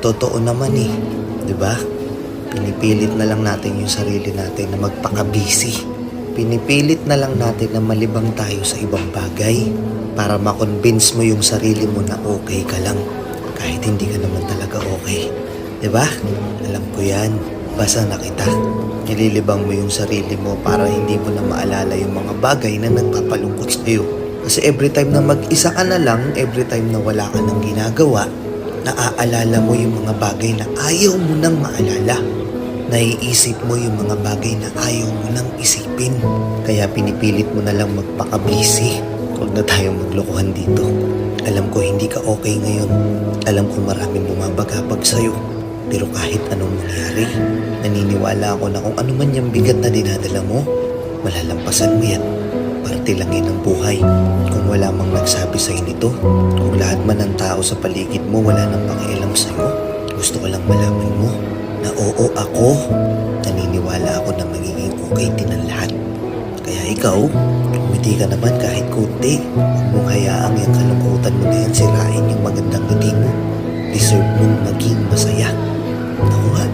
Totoo naman eh, di ba? Pinipilit na lang natin yung sarili natin na magpaka-busy. Pinipilit na lang natin na malibang tayo sa ibang bagay para makonvince mo yung sarili mo na okay ka lang kahit hindi ka naman talaga okay. Di ba? Alam ko yan. Basa na kita. Nililibang mo yung sarili mo para hindi mo na maalala yung mga bagay na nagpapalungkot sa'yo. Kasi every time na mag-isa ka na lang, every time na wala ka nang ginagawa, naaalala mo yung mga bagay na ayaw mo nang maalala. Naiisip mo yung mga bagay na ayaw mo nang isipin. Kaya pinipilit mo na lang magpaka-busy. Huwag na tayong maglokohan dito. Alam ko hindi ka okay ngayon. Alam ko maraming bumabagabag sa'yo. Pero kahit anong mangyari, naniniwala ako na kung ano man yung bigat na dinadala mo, malalampasan mo yan. Parte lang yan ng buhay. Kung wala mang nagsabi sa'yo nito, kung lahat man ng tao sa paligid mo wala nang pakialam sa'yo, gusto ko lang malaman mo na oo ako, naniniwala ako na magiging okay din ang lahat. Kaya ikaw, umiti ka naman kahit kunti. Huwag mong hayaang yung kalungkutan mo na yan sirain yung magandang ngiti mo. Deserve mong maging masaya. Ako nga.